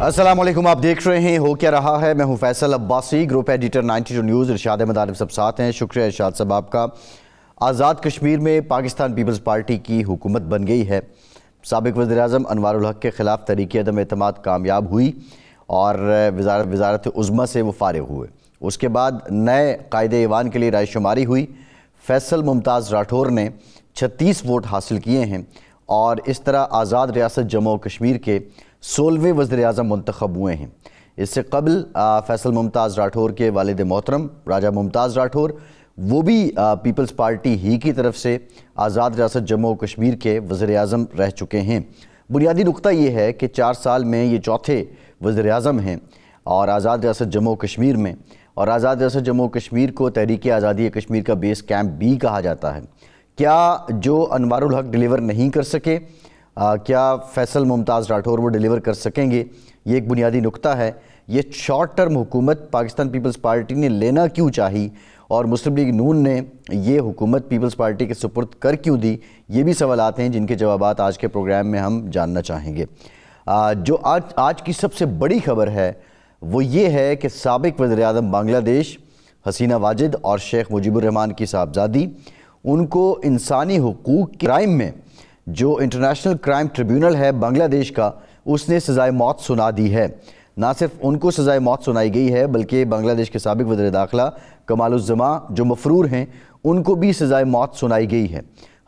السلام علیکم، آپ دیکھ رہے ہیں ہو کیا رہا ہے۔ میں ہوں Faisal Abbasi, group editor 92 news. Irshad Ahmad Alam Sahib ساتھ ہیں۔ شکریہ ارشاد صاحب آپ کا۔ آزاد کشمیر میں پاکستان پیپلز پارٹی کی حکومت بن گئی ہے۔ سابق وزیراعظم انوار الحق کے خلاف تحریک عدم اعتماد کامیاب ہوئی اور وزارت عظمیٰ سے وہ فارغ ہوئے۔ اس کے بعد نئے قائد ایوان کے لیے رائے شماری ہوئی۔ فیصل ممتاز راٹھور نے 36 ووٹ حاصل کیے ہیں اور اس طرح آزاد ریاست جموں و کشمیر کے 16ویں وزیر اعظم منتخب ہوئے ہیں۔ اس سے قبل فیصل ممتاز راٹھور کے والد محترم راجہ ممتاز راٹھور وہ بھی پیپلز پارٹی ہی کی طرف سے آزاد ریاست جموں و کشمیر کے وزیر اعظم رہ چکے ہیں۔ بنیادی نقطہ یہ ہے کہ 4 سال میں یہ چوتھے وزیر اعظم ہیں اور آزاد ریاست جموں و کشمیر میں، اور آزاد ریاست جموں و کشمیر کو تحریک آزادی کشمیر کا بیس کیمپ بھی کہا جاتا ہے۔ کیا جو انوار الحق ڈیلیور نہیں کر سکے، کیا فیصل ممتاز راٹھور وہ ڈیلیور کر سکیں گے؟ یہ ایک بنیادی نقطہ ہے۔ یہ شارٹ ٹرم حکومت پاکستان پیپلز پارٹی نے لینا کیوں چاہی اور مسلم لیگ نون نے یہ حکومت پیپلز پارٹی کے سپرد کر کیوں دی؟ یہ بھی سوالات ہیں جن کے جوابات آج کے پروگرام میں ہم جاننا چاہیں گے۔ جو آج کی سب سے بڑی خبر ہے وہ یہ ہے کہ سابق وزیر اعظم بنگلہ دیش حسینہ واجد اور شیخ مجیب الرحمان کی صاحبزادی، ان کو انسانی حقوق کے کرائم میں جو انٹرنیشنل کرائم ٹریبیونل ہے بنگلہ دیش کا، اس نے سزائے موت سنا دی ہے۔ نہ صرف ان کو سزائے موت سنائی گئی ہے بلکہ بنگلہ دیش کے سابق وزیر داخلہ کمال الزماں جو مفرور ہیں ان کو بھی سزائے موت سنائی گئی ہے۔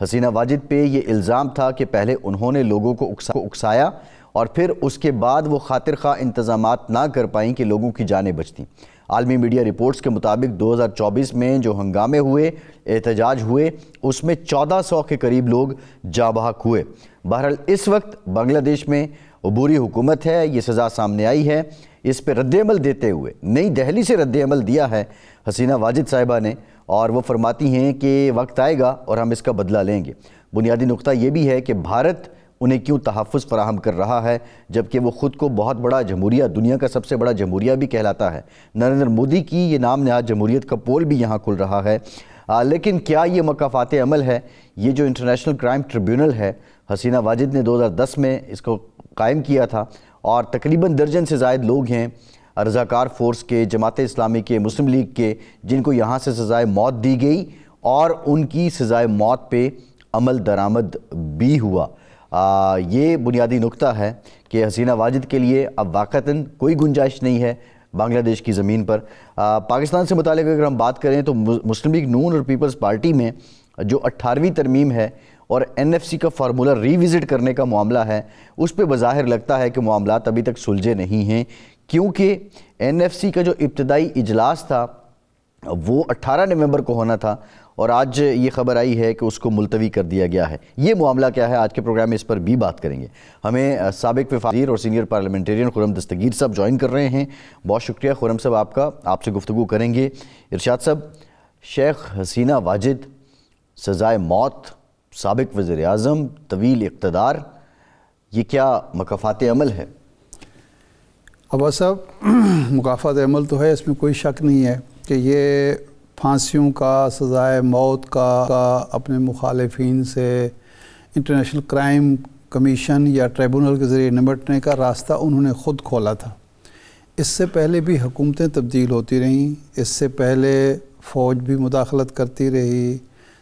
حسینہ واجد پہ یہ الزام تھا کہ پہلے انہوں نے لوگوں کو اکسایا اور پھر اس کے بعد وہ خاطر خواہ انتظامات نہ کر پائیں کہ لوگوں کی جانیں بچتیں۔ عالمی میڈیا رپورٹس کے مطابق 2024 میں جو ہنگامے ہوئے، احتجاج ہوئے، اس میں 1400 کے قریب لوگ جاں بحق ہوئے۔ بہرحال اس وقت بنگلہ دیش میں عبوری حکومت ہے، یہ سزا سامنے آئی ہے۔ اس پہ رد عمل دیتے ہوئے نئی دہلی سے رد عمل دیا ہے حسینہ واجد صاحبہ نے، اور وہ فرماتی ہیں کہ وقت آئے گا اور ہم اس کا بدلہ لیں گے۔ بنیادی نقطہ یہ بھی ہے کہ بھارت انہیں کیوں تحفظ فراہم کر رہا ہے جبکہ وہ خود کو بہت بڑا جمہوریہ، دنیا کا سب سے بڑا جمہوریہ بھی کہلاتا ہے۔ نریندر مودی کی یہ نام نہاد جمہوریت کا پول بھی یہاں کھل رہا ہے۔ لیکن کیا یہ مکافات عمل ہے؟ یہ جو انٹرنیشنل کرائم ٹریبیونل ہے، حسینہ واجد نے 2010 میں اس کو قائم کیا تھا اور تقریباً درجن سے زائد لوگ ہیں رضاکار فورس کے، جماعت اسلامی کے، مسلم لیگ کے، جن کو یہاں سے سزائے موت دی گئی اور ان کی سزائے موت پہ عمل درآمد بھی ہوا۔ یہ بنیادی نقطہ ہے کہ حسینہ واجد کے لیے اب واقعتاً کوئی گنجائش نہیں ہے بنگلہ دیش کی زمین پر۔ پاکستان سے متعلق اگر ہم بات کریں تو مسلم لیگ نون اور پیپلز پارٹی میں جو 18ویں ترمیم ہے اور NFC کا فارمولہ ری وزٹ کرنے کا معاملہ ہے، اس پہ بظاہر لگتا ہے کہ معاملات ابھی تک سلجھے نہیں ہیں، کیونکہ NFC کا جو ابتدائی اجلاس تھا وہ 18 نومبر کو ہونا تھا اور آج یہ خبر آئی ہے کہ اس کو ملتوی کر دیا گیا ہے۔ یہ معاملہ کیا ہے؟ آج کے پروگرام میں اس پر بھی بات کریں گے۔ ہمیں سابق وفاقی اور سینئر پارلیمنٹیرین خرم دستگیر صاحب جوائن کر رہے ہیں۔ بہت شکریہ خرم صاحب آپ کا، آپ سے گفتگو کریں گے۔ ارشاد صاحب، شیخ حسینہ واجد سزائے موت، سابق وزیر اعظم، طویل اقتدار، یہ کیا مکافات عمل ہے؟ عباس صاحب، مکافات عمل تو ہے، اس میں کوئی شک نہیں ہے کہ یہ پھانسیوں کا، سزائے موت کا اپنے مخالفین سے انٹرنیشنل کرائم کمیشن یا ٹریبونل کے ذریعے نمٹنے کا راستہ انہوں نے خود کھولا تھا۔ اس سے پہلے بھی حکومتیں تبدیل ہوتی رہیں، اس سے پہلے فوج بھی مداخلت کرتی رہی،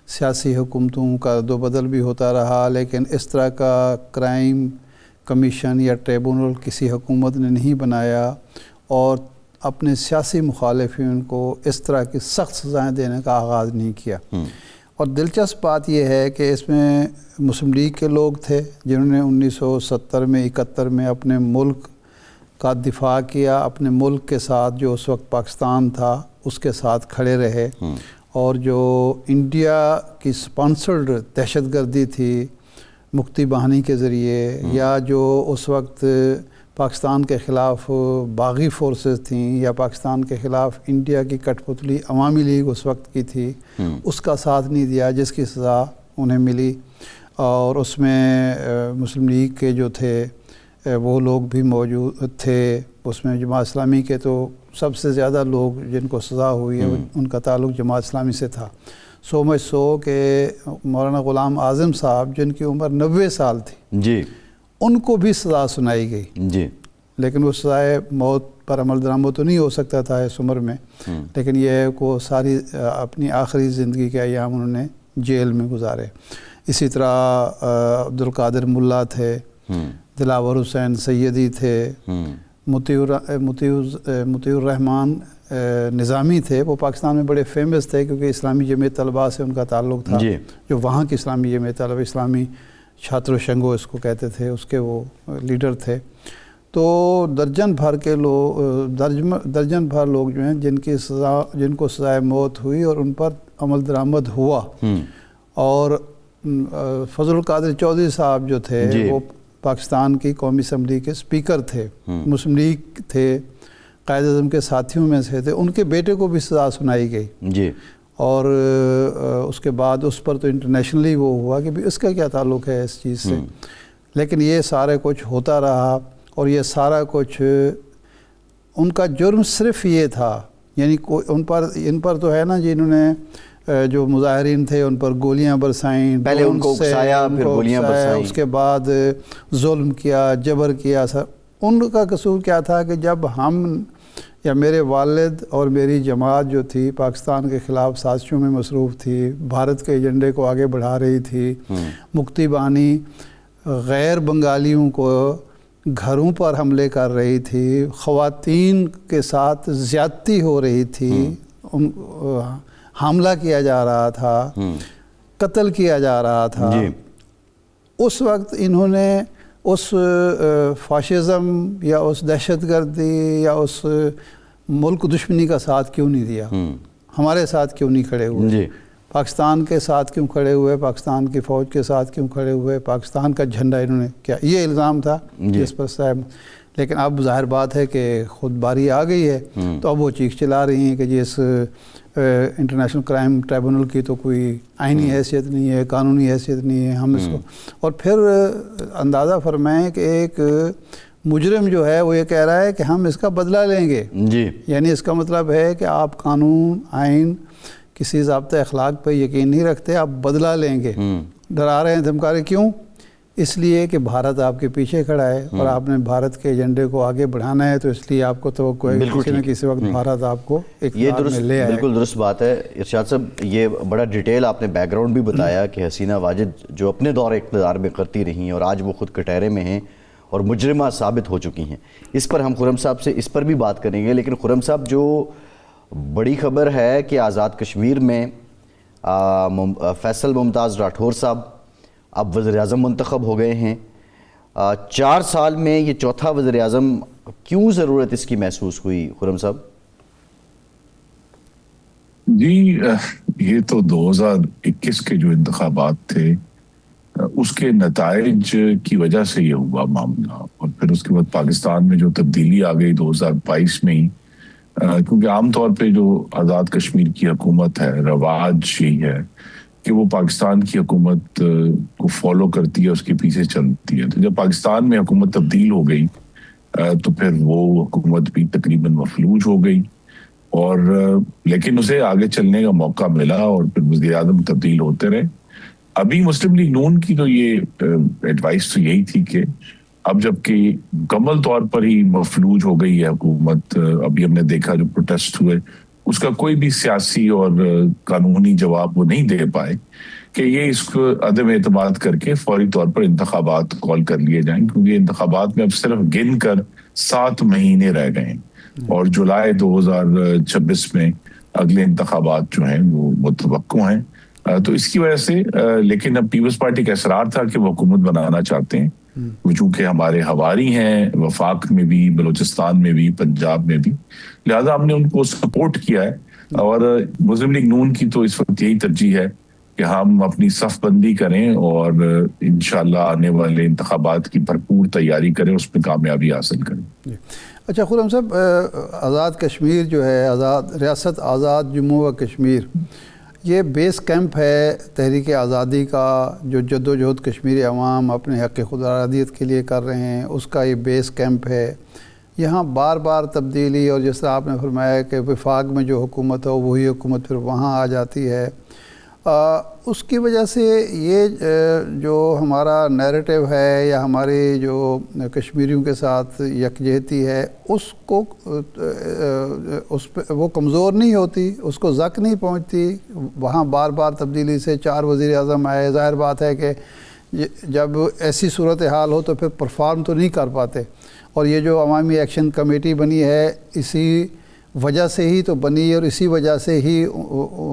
سیاسی حکومتوں کا دو بدل بھی ہوتا رہا، لیکن اس طرح کا کرائم کمیشن یا ٹریبونل کسی حکومت نے نہیں بنایا اور اپنے سیاسی مخالفین کو اس طرح کی سخت سزائیں دینے کا آغاز نہیں کیا۔ اور دلچسپ بات یہ ہے کہ اس میں مسلم لیگ کے لوگ تھے جنہوں نے 1970 میں 71 میں اپنے ملک کا دفاع کیا، اپنے ملک کے ساتھ جو اس وقت پاکستان تھا اس کے ساتھ کھڑے رہے، اور جو انڈیا کی سپانسرڈ دہشت گردی تھی مکتی باہنی کے ذریعے، یا جو اس وقت پاکستان کے خلاف باغی فورسز تھیں، یا پاکستان کے خلاف انڈیا کی کٹ پتلی عوامی لیگ اس وقت کی تھی، اس کا ساتھ نہیں دیا جس کی سزا انہیں ملی۔ اور اس میں مسلم لیگ کے جو تھے وہ لوگ بھی موجود تھے، اس میں جماعت اسلامی کے تو سب سے زیادہ لوگ جن کو سزا ہوئی ہے ان کا تعلق جماعت اسلامی سے تھا۔ سو مچ سو کہ مولانا غلام اعظم صاحب جن کی عمر 90 سال تھی، جی، ان کو بھی سزا سنائی گئی۔ جی، لیکن وہ سزائے موت پر عمل درآمد تو نہیں ہو سکتا تھا اس عمر میں، لیکن یہ ہے کہ ساری اپنی آخری زندگی کے ایام انہوں نے جیل میں گزارے۔ اسی طرح عبدالقادر ملا تھے، دلاور حسین سیدی تھے، مطیع الرحمان نظامی تھے، وہ پاکستان میں بڑے فیمس تھے کیونکہ اسلامی جمعیت طلباء سے ان کا تعلق تھا، جو وہاں کی اسلامی جمعیت طلباء، اسلامی چھاتر و شنگو اس کو کہتے تھے، اس کے وہ لیڈر تھے۔ تو درجن بھر لوگ جو ہیں جن کو سزائے موت ہوئی اور ان پر عمل درآمد ہوا۔ اور فضل القادر چودھری صاحب جو تھے وہ پاکستان کی قومی اسمبلی کے اسپیکر تھے، مسلم لیگ تھے، قائد اعظم کے ساتھیوں میں سے تھے، ان کے بیٹے کو بھی سزا سنائی گئی۔ اور اس کے بعد اس پر تو انٹرنیشنلی وہ ہوا کہ بھی اس کا کیا تعلق ہے اس چیز سے، لیکن یہ سارے کچھ ہوتا رہا۔ اور یہ سارا کچھ ان کا جرم صرف یہ تھا، یعنی ان پر تو ہے نا جی، انہوں نے جو مظاہرین تھے ان پر گولیاں برسائیں، پہلے ان کو اکسایا، پھر گولیاں برسائیں، اس کے بعد ظلم کیا، جبر کیا۔ ان کا قصور کیا تھا کہ جب ہم یا میرے والد اور میری جماعت جو تھی پاکستان کے خلاف سازشوں میں مصروف تھی، بھارت کے ایجنڈے کو آگے بڑھا رہی تھی، مکتی بانی غیر بنگالیوں کو گھروں پر حملے کر رہی تھی، خواتین کے ساتھ زیادتی ہو رہی تھی، حملہ کیا جا رہا تھا، قتل کیا جا رہا تھا، اس وقت انہوں نے اس فاشزم یا اس دہشت گردی یا اس ملک دشمنی کا ساتھ کیوں نہیں دیا؟ ہمارے ساتھ کیوں نہیں کھڑے ہوئے؟ پاکستان کے ساتھ کیوں کھڑے ہوئے؟ پاکستان کی فوج کے ساتھ کیوں کھڑے ہوئے؟ پاکستان کا جھنڈا انہوں نے کیا، یہ الزام تھا جس پر صاحب، لیکن اب ظاہر بات ہے کہ خود باری آ گئی ہے، تو اب وہ چیخ چلا رہی ہیں کہ جی اس انٹرنیشنل کرائم ٹریبونل کی تو کوئی آئینی حیثیت نہیں ہے، قانونی حیثیت نہیں ہے، ہم اس کو، اور پھر اندازہ فرمائیں کہ ایک مجرم جو ہے وہ یہ کہہ رہا ہے کہ ہم اس کا بدلہ لیں گے، یعنی اس کا مطلب ہے کہ آپ قانون، آئین، کسی ضابطۂ اخلاق پہ یقین نہیں رکھتے، آپ بدلہ لیں گے، ڈرا رہے ہیں، دھمکا رہے ہیں۔ کیوں؟ اس لیے کہ بھارت آپ کے پیچھے کھڑا ہے اور آپ نے بھارت کے ایجنڈے کو آگے بڑھانا ہے، تو اس لیے آپ کو توقع ہے کہ کسی نہ کسی وقت بھارت آپ کو اقتدار میں لے آئے۔ بالکل درست بات ہے ارشاد صاحب، یہ بڑا ڈیٹیل آپ نے بیک گراؤنڈ بھی بتایا کہ حسینہ واجد جو اپنے دور اقتدار میں کرتی رہیں اور آج وہ خود کٹہرے میں ہیں اور مجرمہ ثابت ہو چکی ہیں۔ اس پر ہم خرم صاحب سے اس پر بھی بات کریں گے، لیکن خرم صاحب جو بڑی خبر ہے کہ آزاد کشمیر میں فیصل ممتاز راٹھور صاحب اب وزیر اعظم منتخب ہو گئے ہیں۔ 4 سال میں یہ چوتھا وزیر اعظم، کیوں ضرورت اس کی محسوس ہوئی خرم صاحب؟ جی یہ تو 2021 کے جو انتخابات تھے اس کے نتائج کی وجہ سے یہ ہوا معاملہ، اور پھر اس کے بعد پاکستان میں جو تبدیلی آ گئی 2022 میں ہی، کیونکہ عام طور پہ جو آزاد کشمیر کی حکومت ہے رواج یہی ہے کہ وہ پاکستان کی حکومت کو فالو کرتی ہے، اس کے پیچھے چلتی ہے۔ تو جب پاکستان میں حکومت تبدیل ہو گئی تو پھر وہ حکومت بھی تقریباً مفلوج ہو گئی، اور لیکن اسے آگے چلنے کا موقع ملا اور پھر وزیر اعظم تبدیل ہوتے رہے۔ ابھی مسلم لیگ نون کی تو یہ ایڈوائس تو یہی تھی کہ اب جب کہ مکمل طور پر ہی مفلوج ہو گئی ہے حکومت، ابھی ہم نے دیکھا جو پروٹیسٹ ہوئے اس کا کوئی بھی سیاسی اور قانونی جواب وہ نہیں دے پائے، کہ یہ اس کو عدم اعتماد کر کے فوری طور پر انتخابات کال کر لیے جائیں، کیونکہ انتخابات میں اب صرف گن کر 7 مہینے رہ گئے ہیں، اور جولائی 2026 میں اگلے انتخابات جو ہیں وہ متوقع ہیں۔ تو اس کی وجہ سے لیکن اب پیپلز پارٹی کا اصرار تھا کہ وہ حکومت بنانا چاہتے ہیں، چونکہ ہمارے ہواری ہیں وفاق میں بھی، بلوچستان میں بھی، پنجاب میں بھی، لہذا ہم نے ان کو سپورٹ کیا ہے۔ اور مسلم لیگ نون کی تو اس وقت یہی ترجیح ہے کہ ہم اپنی صف بندی کریں اور انشاءاللہ آنے والے انتخابات کی بھرپور تیاری کریں، اس میں کامیابی حاصل کریں۔ اچھا خرم صاحب، آزاد کشمیر جو ہے، ریاست آزاد جموں و کشمیر، یہ بیس کیمپ ہے تحریک آزادی کا، جو جد و جہد کشمیری عوام اپنے حق خود ارادیت کے لیے کر رہے ہیں، اس کا یہ بیس کیمپ ہے۔ یہاں بار بار تبدیلی، اور جس طرح آپ نے فرمایا کہ وفاق میں جو حکومت ہو وہی حکومت پھر وہاں آ جاتی ہے، اس کی وجہ سے یہ جو ہمارا نیریٹو ہے یا ہماری جو کشمیریوں کے ساتھ یکجہتی ہے اس کو اس پہ وہ کمزور نہیں ہوتی، اس کو زک نہیں پہنچتی. وہاں بار بار تبدیلی سے 4 وزیر اعظم آئے، ظاہر بات ہے کہ جب ایسی صورتحال ہو تو پھر پرفارم تو نہیں کر پاتے. اور یہ جو عوامی ایکشن کمیٹی بنی ہے اسی وجہ سے ہی تو بنی اور اسی وجہ سے ہی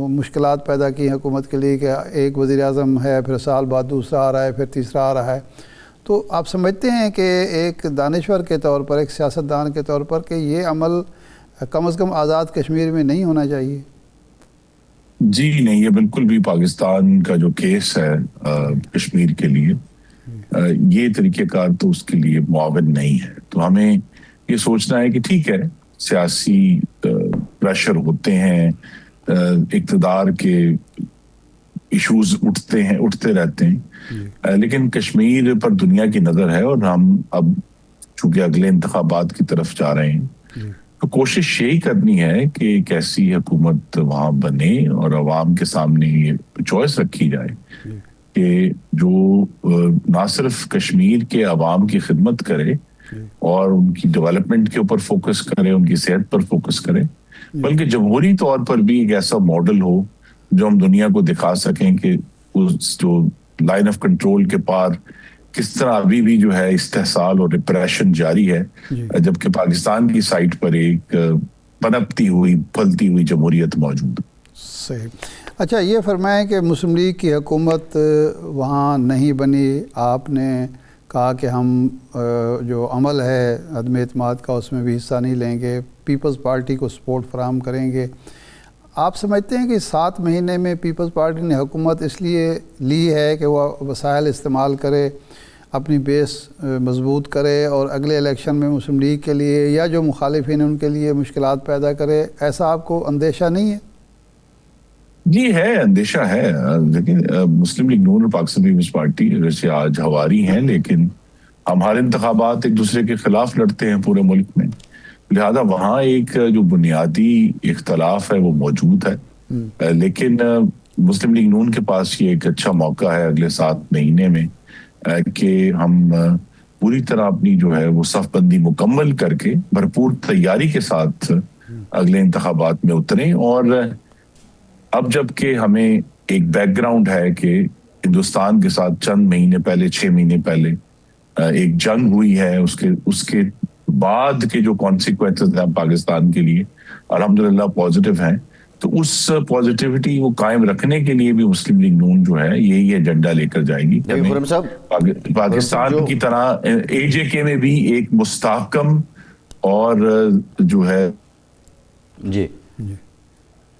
مشکلات پیدا کی حکومت کے لیے کہ ایک وزیر اعظم ہے، پھر سال بعد دوسرا آ رہا ہے، پھر تیسرا آ رہا ہے. تو آپ سمجھتے ہیں کہ ایک دانشور کے طور پر، ایک سیاستدان کے طور پر، کہ یہ عمل کم از کم آزاد کشمیر میں نہیں ہونا چاہیے؟ جی نہیں، یہ بالکل بھی پاکستان کا جو کیس ہے کشمیر کے لیے، یہ طریقہ کار تو اس کے لیے معاون نہیں ہے. تو ہمیں یہ سوچنا ہے کہ ٹھیک ہے، سیاسی پریشر ہوتے ہیں، اقتدار کے ایشوز اٹھتے رہتے ہیں، لیکن کشمیر پر دنیا کی نظر ہے اور ہم اب چونکہ اگلے انتخابات کی طرف جا رہے ہیں تو کوشش یہی کرنی ہے کہ ایک ایسی حکومت وہاں بنے اور عوام کے سامنے یہ چوائس رکھی جائے کہ جو نہ صرف کشمیر کے عوام کی خدمت کرے اور ان کی ڈیولپمنٹ کے اوپر فوکس کرے، ان کی صحت پر فوکس کرے، بلکہ جمہوری طور پر بھی ایک ایسا ماڈل ہو جو ہم دنیا کو دکھا سکیں کہ اس جو لائن آف کنٹرول کے پار کس طرح ابھی بھی جو ہے استحصال اور ریپریشن جاری ہے، جبکہ پاکستان کی سائٹ پر ایک پنپتی ہوئی پھلتی ہوئی جمہوریت موجود ہے. صحیح. اچھا یہ فرمائیں کہ مسلم لیگ کی حکومت وہاں نہیں بنی، آپ نے کہا کہ ہم جو عمل ہے عدم اعتماد کا اس میں بھی حصہ نہیں لیں گے، پیپلز پارٹی کو سپورٹ فراہم کریں گے. آپ سمجھتے ہیں کہ 7 مہینے میں پیپلز پارٹی نے حکومت اس لیے لی ہے کہ وہ وسائل استعمال کرے، اپنی بیس مضبوط کرے اور اگلے الیکشن میں مسلم لیگ کے لیے یا جو مخالفین ان کے لیے مشکلات پیدا کرے؟ ایسا آپ کو اندیشہ نہیں ہے؟ جی ہے، اندیشہ ہے. لیکن مسلم لیگ نون اور پاکستان پیپلز پارٹی ویسے آج ہواری ہیں، لیکن ہم ہر انتخابات ایک دوسرے کے خلاف لڑتے ہیں پورے ملک میں، لہذا وہاں ایک جو بنیادی اختلاف ہے وہ موجود ہے. لیکن مسلم لیگ نون کے پاس یہ ایک اچھا موقع ہے اگلے 7 مہینے میں کہ ہم پوری طرح اپنی جو ہے وہ صف بندی مکمل کر کے بھرپور تیاری کے ساتھ اگلے انتخابات میں اتریں. اور اب جب کہ ہمیں ایک بیک گراؤنڈ ہے کہ ہندوستان کے ساتھ چند مہینے پہلے، 6 مہینے پہلے ایک جنگ ہوئی ہے، اس کے بعد کے جو کانسیکوینسز ہیں پاکستان کے لیے الحمدللہ پازیٹیو ہیں، تو اس پازیٹیوٹی وہ قائم رکھنے کے لیے بھی مسلم لیگ نون جو ہے یہی ایجنڈا لے کر جائے گی. پاکستان کی طرح اے جے کے میں بھی ایک مستحکم اور جو ہے جی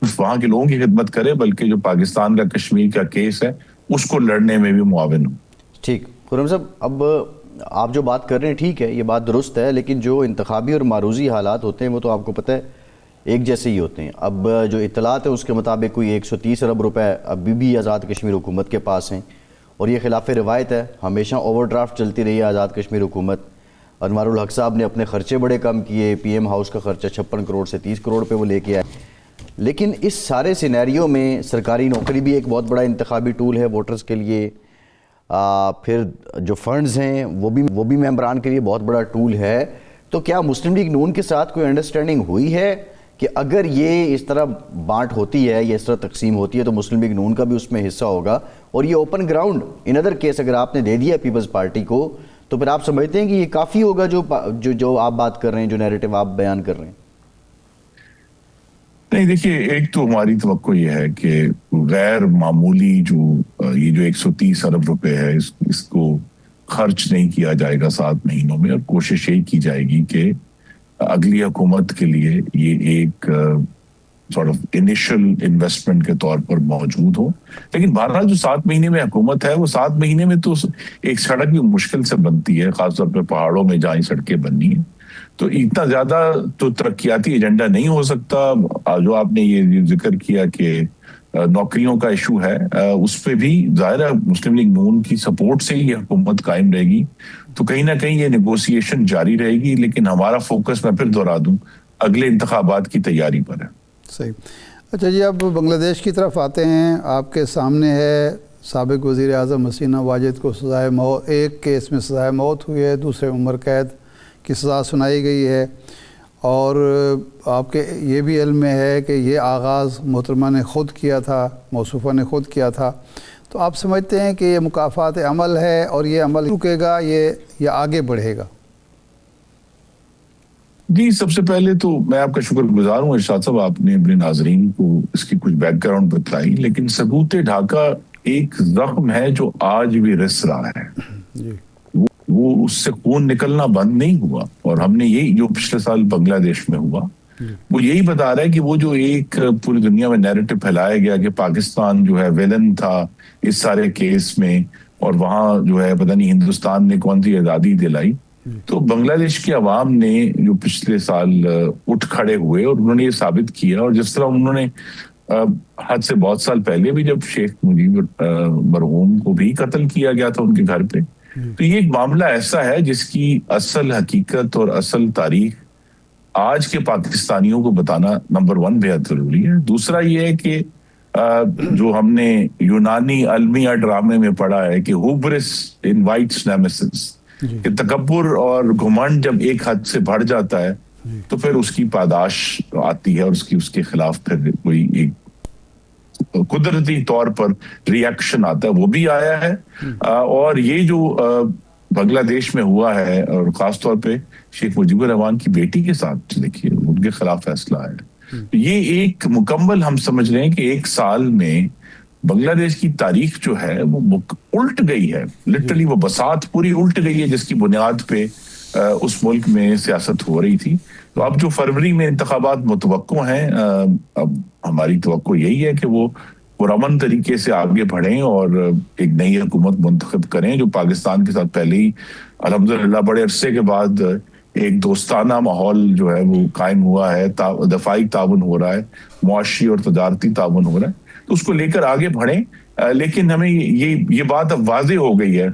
وہاں کے لوگوں کی خدمت کرے، بلکہ جو پاکستان کا کشمیر کا کیس ہے اس کو لڑنے میں بھی معاون ہو. ٹھیک. خرم صاحب، اب آپ جو بات کر رہے ہیں ٹھیک ہے، یہ بات درست ہے، لیکن جو انتخابی اور معروضی حالات ہوتے ہیں وہ تو آپ کو پتہ ہے ایک جیسے ہی ہوتے ہیں. اب جو اطلاعات ہیں اس کے مطابق کوئی 130 ارب روپے ابھی بھی آزاد کشمیر حکومت کے پاس ہیں، اور یہ خلاف روایت ہے. ہمیشہ اوور ڈرافٹ چلتی رہی ہے آزاد کشمیر حکومت. انوار الحق صاحب نے اپنے خرچے بڑے کم کیے، پی ایم ہاؤس کا خرچہ 56 کروڑ سے 30 کروڑ پہ وہ لے کے آئے. لیکن اس سارے سینیریو میں سرکاری نوکری بھی ایک بہت بڑا انتخابی ٹول ہے ووٹرز کے لیے، پھر جو فنڈز ہیں وہ بھی ممبران کے لیے بہت بڑا ٹول ہے. تو کیا مسلم لیگ نون کے ساتھ کوئی انڈرسٹینڈنگ ہوئی ہے کہ اگر یہ اس طرح بانٹ ہوتی ہے یا اس طرح تقسیم ہوتی ہے تو مسلم لیگ نون کا بھی اس میں حصہ ہوگا؟ اور یہ open ground in other case اگر آپ نے دے دیا پیپلز پارٹی کو تو پھر آپ سمجھتے ہیں کہ یہ کافی ہوگا جو آپ بات کر رہے ہیں، جو نیریٹو آپ بیان کر رہے ہیں؟ نہیں دیکھیے، ایک تو ہماری توقع یہ ہے کہ غیر معمولی یہ جو 130 ارب روپے ہے اس کو خرچ نہیں کیا جائے گا 7 مہینوں میں، اور کوشش یہی کی جائے گی کہ اگلی حکومت کے لیے یہ ایک سارٹ آف انیشل انویسٹمنٹ کے طور پر موجود ہو. لیکن بہرحال جو 7 مہینے میں حکومت ہے وہ 7 مہینے میں تو ایک سڑک بھی مشکل سے بنتی ہے، خاص طور پہ پہاڑوں میں جہاں سڑکیں بننی ہیں. تو اتنا زیادہ تو ترقیاتی ایجنڈا نہیں ہو سکتا. جو آپ نے یہ ذکر کیا کہ نوکریوں کا ایشو ہے، اس پہ بھی ظاہر ہے مسلم لیگ نون کی سپورٹ سے ہی یہ حکومت قائم رہے گی. تو کہیں نہ کہیں یہ نیگوسیشن جاری رہے گی، لیکن ہمارا فوکس میں پھر دہرا دوں اگلے انتخابات کی تیاری پر ہے. صحیح. اچھا جی، اب بنگلہ دیش کی طرف آتے ہیں. آپ کے سامنے ہے سابق وزیر اعظم حسینہ واجد کو سزائے موت، ایک کیس میں سزائے موت ہوئی ہے، دوسرے عمر قید کی سزا سنائی گئی ہے، اور آپ کے یہ بھی علم میں ہے کہ یہ آغاز محترمہ نے خود کیا تھا، موصوفہ نے خود کیا تھا. تو آپ سمجھتے ہیں کہ یہ مکافات عمل ہے اور یہ عمل رکے گا، یہ آگے بڑھے گا؟ جی، سب سے پہلے تو میں آپ کا شکر گزار ہوں ارشاد صاحب، آپ نے اپنے ناظرین کو اس کی کچھ بیک گراؤنڈ بتائی. لیکن ثبوت ڈھاکہ ایک زخم ہے جو آج بھی رس رہا ہے. جی، وہ اس سے خون نکلنا بند نہیں ہوا. اور ہم نے یہی جو پچھلے سال بنگلہ دیش میں ہوا وہ یہی بتا رہا ہے کہ وہ جو ایک پوری دنیا میں نیریٹو پھیلایا گیا کہ پاکستان جو ہے ویلن تھا اس سارے کیس میں، اور وہاں جو ہے پتہ نہیں ہندوستان نے کون سی آزادی دلائی. تو بنگلہ دیش کی عوام نے جو پچھلے سال اٹھ کھڑے ہوئے اور انہوں نے یہ ثابت کیا، اور جس طرح انہوں نے حد سے بہت سال پہلے بھی جب شیخ مجیب مرحوم کو بھی قتل کیا گیا تھا ان کے گھر پہ، تو یہ ایک معاملہ ایسا ہے جس کی اصل حقیقت اور اصل تاریخ آج کے پاکستانیوں کو بتانا نمبر 1 بہت ضروری ہے. دوسرا یہ ہے کہ جو ہم نے یونانی المیہ ڈرامے میں پڑھا ہے کہ ہوبرس انوائٹس نیمیسس، کہ تکبر اور گھمنڈ جب ایک حد سے بڑھ جاتا ہے تو پھر اس کی پاداش آتی ہے، اور اس کے خلاف پھر کوئی ایک قدرتی طور پر ریاکشن آتا ہے. وہ بھی آیا ہے. اور یہ جو بنگلہ دیش میں ہوا ہے، اور خاص طور پہ شیخ مجیب الرحمان کی بیٹی کے ساتھ دیکھیے ان کے خلاف فیصلہ آیا، یہ ایک مکمل ہم سمجھ رہے ہیں کہ ایک سال میں بنگلہ دیش کی تاریخ جو ہے وہ الٹ گئی ہے. لٹرلی وہ بساط پوری الٹ گئی ہے جس کی بنیاد پہ اس ملک میں سیاست ہو رہی تھی. تو اب جو فروری میں انتخابات متوقع ہیں، اب ہماری توقع یہی ہے کہ وہ پرامن طریقے سے آگے بڑھیں اور ایک نئی حکومت منتخب کریں جو پاکستان کے ساتھ پہلے ہی الحمدللہ بڑے عرصے کے بعد ایک دوستانہ ماحول جو ہے وہ قائم ہوا ہے، دفاعی تعاون ہو رہا ہے، معاشی اور تجارتی تعاون ہو رہا ہے، تو اس کو لے کر آگے بڑھیں. لیکن ہمیں یہ بات اب واضح ہو گئی ہے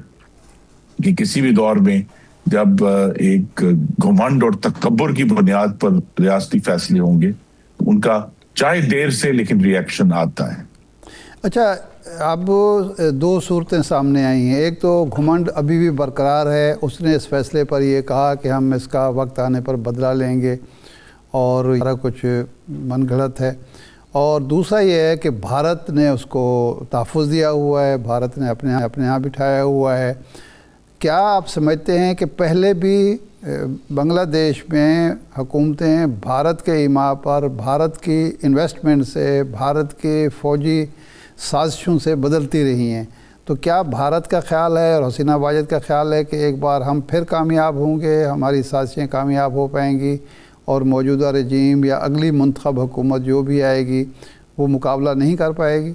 کہ کسی بھی دور میں جب ایک گھمنڈ اور تکبر کی بنیاد پر ریاستی فیصلے ہوں گے تو ان کا چاہے دیر سے لیکن ریاکشن آتا ہے. اچھا، اب 2 صورتیں سامنے آئی ہیں. ایک تو گھمنڈ ابھی بھی برقرار ہے، اس نے اس فیصلے پر یہ کہا کہ ہم اس کا وقت آنے پر بدلہ لیں گے، اور سارا کچھ من گھڑت ہے. اور دوسرا یہ ہے کہ بھارت نے اس کو تحفظ دیا ہوا ہے، بھارت نے اپنے ہاں بٹھایا ہوا ہے. کیا آپ سمجھتے ہیں کہ پہلے بھی بنگلہ دیش میں حکومتیں بھارت کے ایما پر، بھارت کی انویسٹمنٹ سے، بھارت کی فوجی سازشوں سے بدلتی رہی ہیں؟ تو کیا بھارت کا خیال ہے اور حسینہ واجد کا خیال ہے کہ ایک بار ہم پھر کامیاب ہوں گے، ہماری سازشیں کامیاب ہو پائیں گی اور موجودہ رجیم یا اگلی منتخب حکومت جو بھی آئے گی وہ مقابلہ نہیں کر پائے گی؟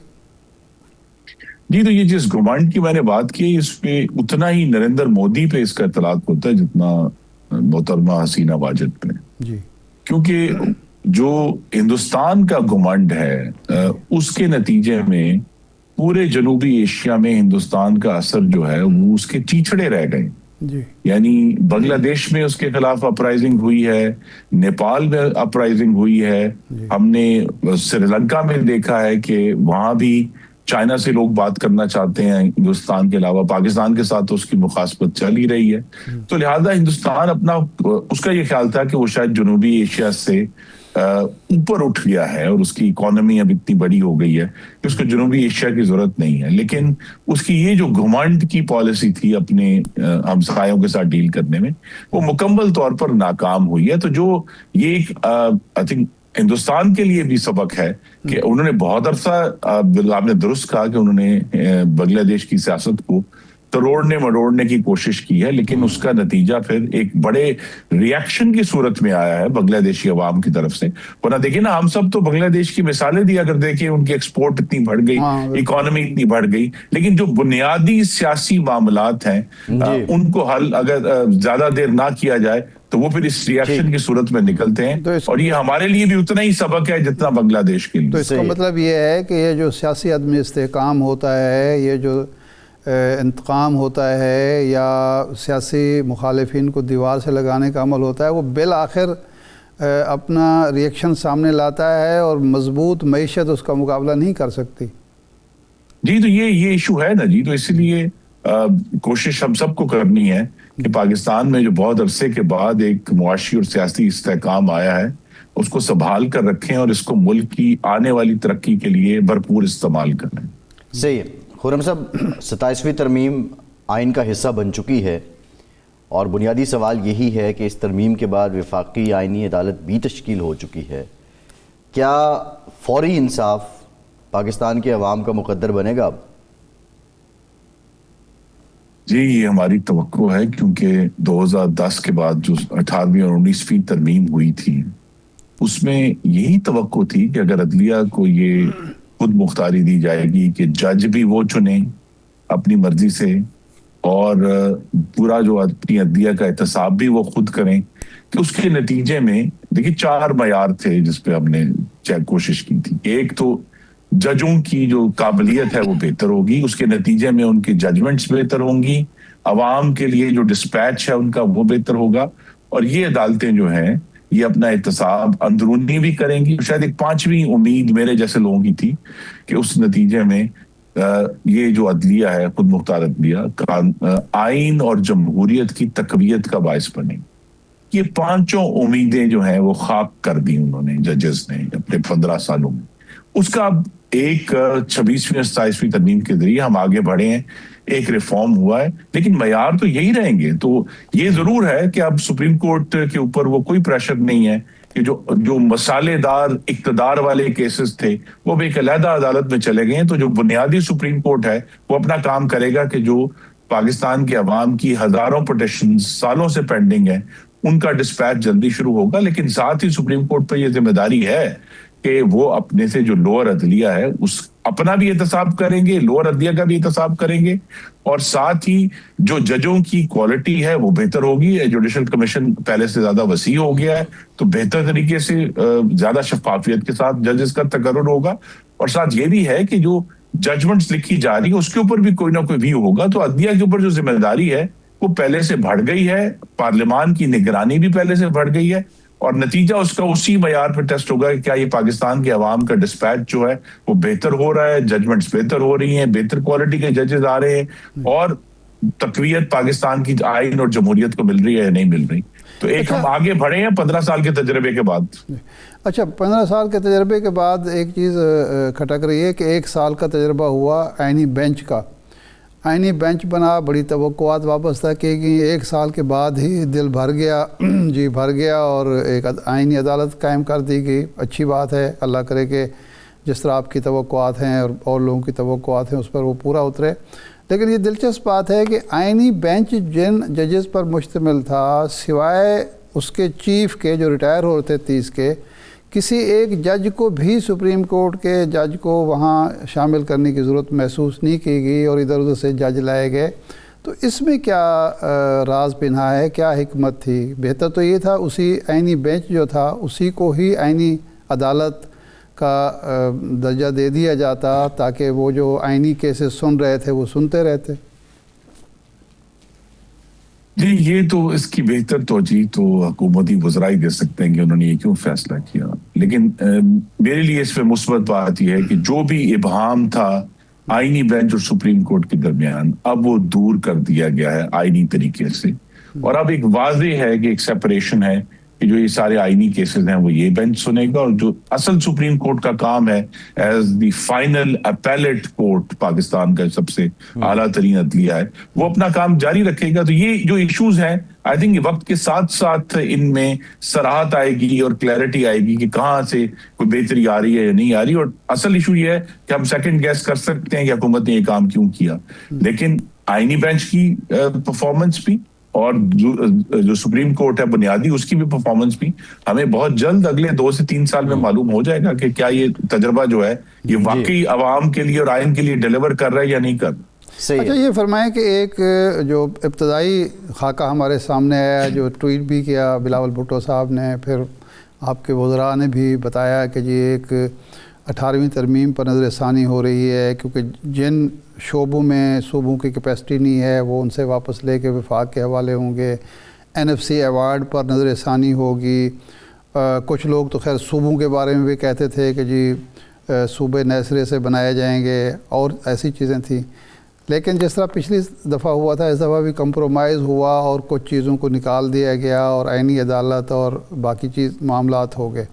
جی، تو یہ جس گھمنڈ کی میں نے بات کی اس پہ اتنا ہی نریندر مودی پہ اس کا اطلاق ہوتا ہے جتنا محترمہ حسینہ واجد پہ. جی، کیونکہ جو ہندوستان کا گھمنڈ ہے اس کے نتیجے میں پورے جنوبی ایشیا میں ہندوستان کا اثر جو ہے وہ اس کے چیچڑے رہ گئے. جی، یعنی بنگلہ دیش میں اس کے خلاف اپرائزنگ ہوئی ہے، نیپال میں اپرائزنگ ہوئی ہے، ہم نے سری لنکا میں دیکھا ہے کہ وہاں بھی چائنا سے لوگ بات کرنا چاہتے ہیں ہندوستان کے علاوہ، پاکستان کے ساتھ اس کی مخاصمت چل ہی رہی ہے. تو لہٰذا ہندوستان اس کا یہ خیال تھا کہ وہ شاید جنوبی ایشیا سے اوپر اٹھ گیا ہے اور اس کی اکانومی اب اتنی بڑی ہو گئی ہے کہ اس کو جنوبی ایشیا کی ضرورت نہیں ہے. لیکن اس کی یہ جو گھمنڈ کی پالیسی تھی اپنے ہمسایوں کے ساتھ ڈیل کرنے میں، وہ مکمل طور پر ناکام ہوئی ہے. تو جو یہ ایک آئی تھنک ہندوستان کے لیے بھی سبق ہے کہ انہوں نے بہت عرصہ، آپ نے درست کہا کہ انہوں نے بنگلہ دیش کی سیاست کو توڑنے مڑوڑنے کی کوشش کی ہے، لیکن اس کا نتیجہ پھر ایک بڑے ریاکشن کی صورت میں آیا ہے بنگلہ دیشی عوام کی طرف سے. ورنہ دیکھیں نا، ہم سب تو بنگلہ دیش کی مثالیں دیا اگر دیکھیں، ان کی ایکسپورٹ اتنی بڑھ گئی، اکانومی اتنی بڑھ گئی، لیکن جو بنیادی سیاسی معاملات ہیں ان کو حل اگر زیادہ دیر نہ کیا جائے تو وہ پھر اس ریاکشن کی صورت میں نکلتے ہیں. اور یہ ہمارے لیے بھی اتنا ہی سبق ہے جتنا بنگلہ دیش کے لیے. تو اس کا مطلب یہ ہے کہ یہ جو سیاسی عدم استحکام ہوتا ہے، یہ جو انتقام ہوتا ہے یا سیاسی مخالفین کو دیوار سے لگانے کا عمل ہوتا ہے، وہ بالآخر اپنا ریئیکشن سامنے لاتا ہے اور مضبوط معیشت اس کا مقابلہ نہیں کر سکتی. جی تو یہ ایشو ہے نا جی. تو اس لیے کوشش ہم سب کو کرنی ہے کہ پاکستان میں جو بہت عرصے کے بعد ایک معاشی اور سیاسی استحکام آیا ہے اس کو سنبھال کر رکھیں اور اس کو ملک کی آنے والی ترقی کے لیے بھرپور استعمال کریں. صحیح. خرم صاحب، 27ویں ترمیم آئین کا حصہ بن چکی ہے اور بنیادی سوال یہی ہے کہ اس ترمیم کے بعد وفاقی آئینی عدالت بھی تشکیل ہو چکی ہے. کیا فوری انصاف پاکستان کے عوام کا مقدر بنے گا اب؟ جی یہ ہماری توقع ہے، کیونکہ 2010 کے بعد جو 18ویں اور 19ویں ترمیم ہوئی تھی اس میں یہی توقع تھی کہ اگر عدلیہ کو یہ خود مختاری دی جائے گی کہ جج بھی وہ چنیں اپنی مرضی سے اور پورا جو اپنی عدلیہ کا احتساب بھی وہ خود کریں، کہ اس کے نتیجے میں دیکھیے 4 معیار تھے جس پہ ہم نے کوشش کی تھی. ایک تو ججوں کی جو قابلیت ہے وہ بہتر ہوگی، اس کے نتیجے میں ان کی ججمنٹس بہتر ہوں گی، عوام کے لیے جو ڈسپیچ ہے ان کا وہ بہتر ہوگا، اور یہ عدالتیں جو ہیں یہ اپنا احتساب اندرونی بھی کریں گی. شاید ایک 5ویں امید میرے جیسے لوگوں کی تھی کہ اس نتیجے میں یہ جو عدلیہ ہے خود مختار عدلیہ آئین اور جمہوریت کی تقویت کا باعث بنے. یہ 5 امیدیں جو ہیں وہ خاک کر دی انہوں نے، ججز نے اپنے 15 سالوں میں. اس کا اب ایک 26ویں 27ویں ترمیم کے ذریعے ہم آگے بڑھے ہیں، ایک ریفارم ہوا ہے، لیکن معیار تو یہی رہیں گے. تو یہ ضرور ہے کہ اب سپریم کورٹ کے اوپر وہ کوئی پریشر نہیں ہے کہ جو مسالے دار اقتدار والے کیسز تھے وہ بھی ایک علیحدہ عدالت میں چلے گئے ہیں. تو جو بنیادی سپریم کورٹ ہے وہ اپنا کام کرے گا کہ جو پاکستان کے عوام کی ہزاروں پٹیشن سالوں سے پینڈنگ ہیں ان کا ڈسپیچ جلدی شروع ہوگا. لیکن ساتھ ہی سپریم کورٹ پہ یہ ذمہ داری ہے کہ وہ اپنے سے جو لوور عدلیہ ہے اس اپنا بھی احتساب کریں گے، لوور عدلیہ کا بھی احتساب کریں گے، اور ساتھ ہی جو ججوں کی کوالٹی ہے وہ بہتر ہوگی. جوڈیشل کمیشن پہلے سے زیادہ وسیع ہو گیا ہے تو بہتر طریقے سے زیادہ شفافیت کے ساتھ ججز کا تقرر ہوگا. اور ساتھ یہ بھی ہے کہ جو ججمنٹس لکھی جا رہی ہے اس کے اوپر بھی کوئی نہ کوئی ویو ہوگا. تو عدلیہ کے اوپر جو ذمہ داری ہے وہ پہلے سے بڑھ گئی ہے، پارلیمان کی نگرانی بھی پہلے سے بڑھ گئی ہے، اور نتیجہ اس کا اسی معیار پہ ٹیسٹ ہوگا کہ کیا یہ پاکستان کے عوام کا ڈسپیچ جو ہے وہ بہتر ہو رہا ہے، ججمنٹس بہتر ہو رہی ہیں، بہتر کوالٹی کے ججز آ رہے ہیں، اور تقویت پاکستان کی آئین اور جمہوریت کو مل رہی ہے یا نہیں مل رہی. تو ایک ہم آگے بڑھے ہیں 15 سال کے تجربے کے بعد. اچھا، 15 سال کے تجربے کے بعد ایک چیز کھٹک رہی ہے کہ 1 سال کا تجربہ ہوا آئینی بینچ کا. آئینی بینچ بنا، بڑی توقعات وابستہ کی گئی، 1 سال کے بعد ہی دل بھر گیا، جی بھر گیا، اور ایک آئینی عدالت قائم کر دی گئی. اچھی بات ہے، اللہ کرے کہ جس طرح آپ کی توقعات ہیں اور لوگوں کی توقعات ہیں اس پر وہ پورا اترے. لیکن یہ دلچسپ بات ہے کہ آئینی بینچ جن ججز پر مشتمل تھا، سوائے اس کے چیف کے جو ریٹائر ہوتے 30 کے، کسی ایک جج کو بھی سپریم کورٹ کے جج کو وہاں شامل کرنے کی ضرورت محسوس نہیں کی گئی اور ادھر ادھر سے جج لائے گئے. تو اس میں کیا راز پنہا ہے، کیا حکمت تھی؟ بہتر تو یہ تھا اسی آئینی بینچ جو تھا اسی کو ہی آئینی عدالت کا درجہ دے دیا جاتا تاکہ وہ جو آئینی کیسز سن رہے تھے وہ سنتے رہتے. جی یہ تو اس کی بہتر توجہ تو حکومتی وزراء ہی دے سکتے ہیں کہ انہوں نے یہ کیوں فیصلہ کیا. لیکن میرے لیے اس میں مثبت بات یہ ہے کہ جو بھی ابہام تھا آئینی بینچ اور سپریم کورٹ کے درمیان اب وہ دور کر دیا گیا ہے آئینی طریقے سے، اور اب ایک واضح ہے کہ ایک سیپریشن ہے کہ جو یہ سارے آئینی کیسز ہیں وہ یہ بینچ سنے گا، اور جو اصل سپریم کورٹ کا کام ہے as the final appellate court, Pakistan کا سب سے اعلیٰ ترین عدلیہ ہے، وہ اپنا کام جاری رکھے گا. تو یہ جو ایشوز ہیں آئی تھنک وقت کے ساتھ ساتھ ان میں صراحت آئے گی اور کلیئرٹی آئے گی کہ کہاں سے کوئی بہتری آ رہی ہے یا نہیں آ رہی. اور اصل ایشو یہ ہے کہ ہم سیکنڈ گیس کر سکتے ہیں کہ حکومت نے یہ کام کیوں کیا، لیکن آئینی بینچ کی پرفارمنس بھی اور جو سپریم کورٹ ہے بنیادی اس کی بھی پرفارمنس بھی ہمیں بہت جلد اگلے 2 سے 3 سال میں معلوم ہو جائے گا کہ کیا یہ تجربہ جو ہے یہ واقعی عوام کے لیے اور آئین کے لیے ڈیلیور کر رہا ہے یا نہیں کر رہا. اچھا یہ فرمائیں کہ ایک جو ابتدائی خاکہ ہمارے سامنے ہے جو ٹویٹ بھی کیا بلاول بھٹو صاحب نے، پھر آپ کے وزراء نے بھی بتایا کہ جی ایک 18ویں ترمیم پر نظر ثانی ہو رہی ہے کیونکہ جن شعبوں میں صوبوں کی کیپیسٹی نہیں ہے وہ ان سے واپس لے کے وفاق کے حوالے ہوں گے. NFC ایوارڈ پر نظر ثانی ہوگی. کچھ لوگ تو خیر صوبوں کے بارے میں بھی کہتے تھے کہ جی صوبے نئے سرے سے بنائے جائیں گے اور ایسی چیزیں تھیں، لیکن جس طرح پچھلی دفعہ ہوا تھا اس دفعہ بھی کمپرومائز ہوا اور کچھ چیزوں کو نکال دیا گیا اور آئینی عدالت اور باقی معاملات ہو گئے۔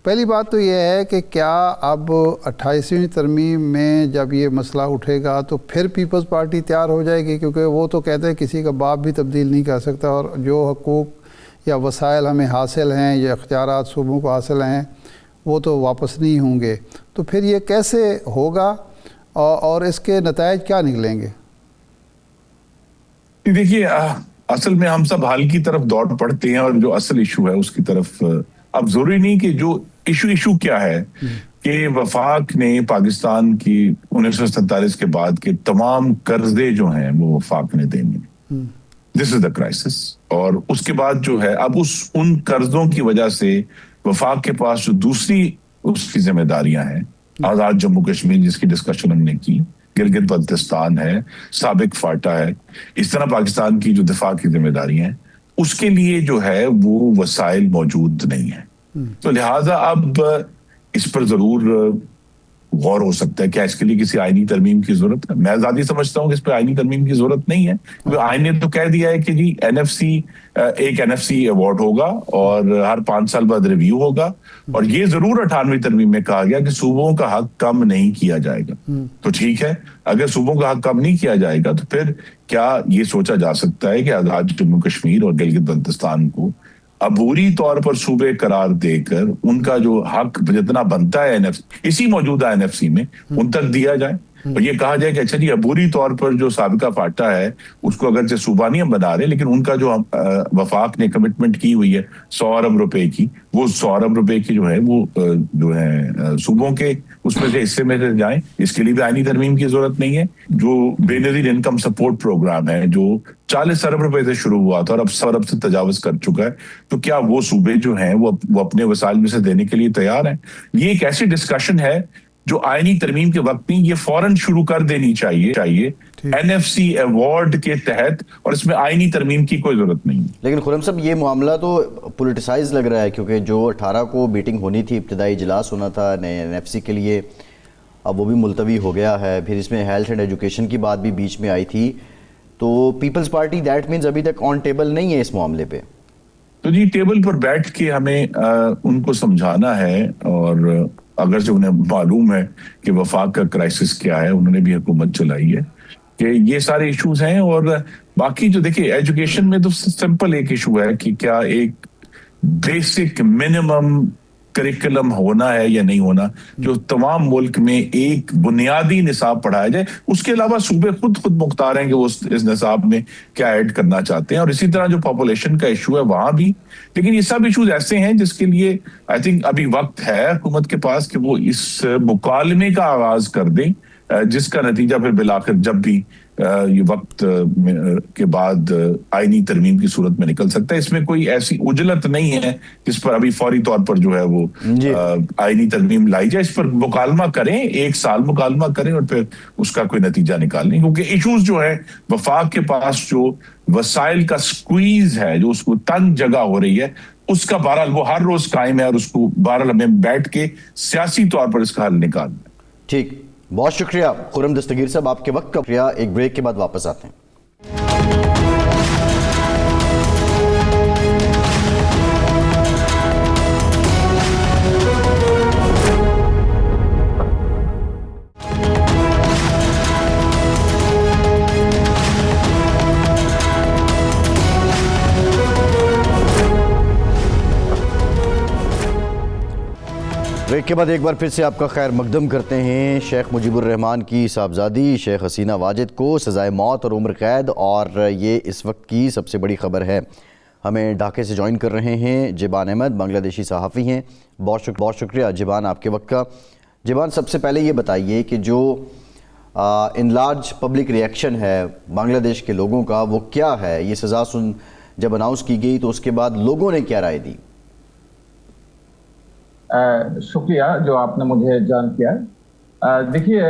پہلی بات تو یہ ہے کہ کیا اب 28ویں ترمیم میں جب یہ مسئلہ اٹھے گا تو پھر پیپلز پارٹی تیار ہو جائے گی، کیونکہ وہ تو کہتے ہیں کسی کا باپ بھی تبدیل نہیں کر سکتا، اور جو حقوق یا وسائل ہمیں حاصل ہیں یا اختیارات صوبوں کو حاصل ہیں وہ تو واپس نہیں ہوں گے۔ تو پھر یہ کیسے ہوگا اور اس کے نتائج کیا نکلیں گے؟ دیکھیے اصل میں ہم سب حل کی طرف دوڑ پڑتے ہیں اور جو اصل ایشو ہے اس کی طرف اب ضروری نہیں کہ جو ایشو کیا ہے کہ وفاق نے پاکستان کی 1947 کے بعد کے تمام قرضے جو ہیں وہ وفاق نے دینے، دس از دا کرائسس، اور اس کے بعد جو ہے اب ان قرضوں کی وجہ سے وفاق کے پاس جو دوسری اس کی ذمہ داریاں ہیں، آزاد جموں کشمیر جس کی ڈسکشن ہم نے کی، گلگت بلتستان ہے، سابق فاٹا ہے، اس طرح پاکستان کی جو دفاع کی ذمہ داری ہیں اس کے لیے جو ہے وہ وسائل موجود نہیں ہیں۔ تو لہٰذا اب اس پر ضرور غور ہو سکتا ہے، کیا اس کے لیے کسی آئینی ترمیم کی ضرورت ہے؟ میں ذاتی سمجھتا ہوں کہ اس پہ آئینی ترمیم کی ضرورت نہیں ہے، کیونکہ آئین نے تو کہہ دیا ہے کہ جی ایک NFC ایوارڈ ہوگا اور ہر 5 سال بعد ریویو ہوگا، اور یہ ضرور 98ویں ترمیم میں کہا گیا کہ صوبوں کا حق کم نہیں کیا جائے گا۔ تو ٹھیک ہے، اگر صوبوں کا حق کم نہیں کیا جائے گا تو پھر کیا یہ سوچا جا سکتا ہے کہ آزاد جموں کشمیر اور گلگت بلتستان کو عبوری طور پر صوبے قرار دے کر ان کا جو حق جتنا بنتا ہے اسی موجودہ NFC میں ان تک دیا جائے، اور یہ کہا جائے کہ اچھا جی عبوری طور پر جو سابقہ فاٹا ہے اس کو اگرچہ صوبہ نہیں ہم بنا رہے، لیکن ان کا جو وفاق نے کمٹمنٹ کی ہوئی ہے 100 ارب روپے کی، وہ 100 ارب روپے کی جو ہے وہ جو ہے صوبوں کے اس میں سے حصے میں سے جائیں۔ اس کے لیے بھی آئینی ترمیم کی ضرورت نہیں ہے۔ جو بے نظیر انکم سپورٹ پروگرام ہے جو 40 ارب روپے سے شروع ہوا تھا اور اب 100 ارب سے تجاوز کر چکا ہے، تو کیا وہ صوبے جو ہیں وہ اپنے وسائل میں سے دینے کے لیے تیار ہیں؟ یہ ایک ایسی ڈسکشن ہے جو آئینی ترمیم کے وقت میں یہ فوراً شروع کر دینی چاہیے NFC ایوارڈ کے تحت، اور اس میں آئینی ترمیم کی کوئی ضرورت نہیں۔ لیکن خرم صاحب یہ معاملہ تو پولیٹیسائز لگ رہا ہے، کیونکہ جو 18 کو میٹنگ ہونی تھی، ابتدائی اجلاس ہونا تھا نئے NFC کے لیے، اب وہ بھی ملتوی ہو گیا ہے، پھر اس میں ہیلتھ اینڈ ایجوکیشن کی بات بھی بیچ میں آئی تھی، تو پیپلز پارٹی دیٹ مینز ابھی تک آن ٹیبل نہیں ہے اس معاملے پہ۔ تو جی ٹیبل پر بیٹھ کے ہمیں ان کو سمجھانا ہے، اور اگرچہ انہیں معلوم ہے کہ وفاق کا کرائسس کیا ہے، انہوں نے بھی حکومت چلائی ہے، کہ یہ سارے ایشوز ہیں، اور باقی جو دیکھیں ایجوکیشن میں تو سمپل ایک ایشو ہے کہ کیا ایک بیسک منیمم کریکلم ہونا ہے یا نہیں ہونا، جو تمام ملک میں ایک بنیادی نصاب پڑھایا جائے، اس کے علاوہ صوبے خود مختار ہیں کہ وہ اس نصاب میں کیا ایڈ کرنا چاہتے ہیں، اور اسی طرح جو پاپولیشن کا ایشو ہے وہاں بھی۔ لیکن یہ سب ایشوز ایسے ہیں جس کے لیے آئی تھنک ابھی وقت ہے حکومت کے پاس کہ وہ اس مکالمے کا آغاز کر دیں، جس کا نتیجہ پھر بالآخر جب بھی یہ وقت کے بعد آئینی ترمیم کی صورت میں نکل سکتا ہے۔ اس میں کوئی ایسی عجلت نہیں ہے جس پر ابھی فوری طور پر جو ہے وہ آئینی ترمیم لائی جائے۔ اس پر مکالمہ کریں، 1 سال مکالمہ کریں اور پھر اس کا کوئی نتیجہ نکالیں، کیونکہ ایشوز جو ہے وفاق کے پاس جو وسائل کا سکویز ہے، جو اس کو تنگ جگہ ہو رہی ہے، اس کا بہرحال وہ ہر روز قائم ہے، اور اس کو بہرحال ہمیں بیٹھ کے سیاسی طور پر اس کا حل نکالنا ہے۔ ٹھیک، بہت شکریہ خرم دستگیر صاحب، آپ کے وقت کا شکریہ۔ ایک بریک کے بعد واپس آتے ہیں۔ بریک کے بعد ایک بار پھر سے آپ کا خیر مقدم کرتے ہیں۔ شیخ مجیب الرحمان کی صاحبزادی شیخ حسینہ واجد کو سزائے موت اور عمر قید، اور یہ اس وقت کی سب سے بڑی خبر ہے۔ ہمیں ڈھاکے سے جوائن کر رہے ہیں جبان احمد، بنگلہ دیشی صحافی ہیں۔ بہت شکریہ جبان آپ کے وقت کا۔ جبان، سب سے پہلے یہ بتائیے کہ جو ان لارج پبلک ریئیکشن ہے بنگلہ دیش کے لوگوں کا وہ کیا ہے؟ یہ سزا جب اناؤنس کی گئی تو اس کے بعد لوگوں نے کیا رائے دی؟ شکریہ جو آپ نے مجھے جان کیا۔ دیکھیے،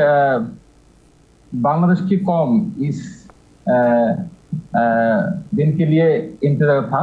بنگلہ دیش کی قوم اس دن کے لیے انتظار تھا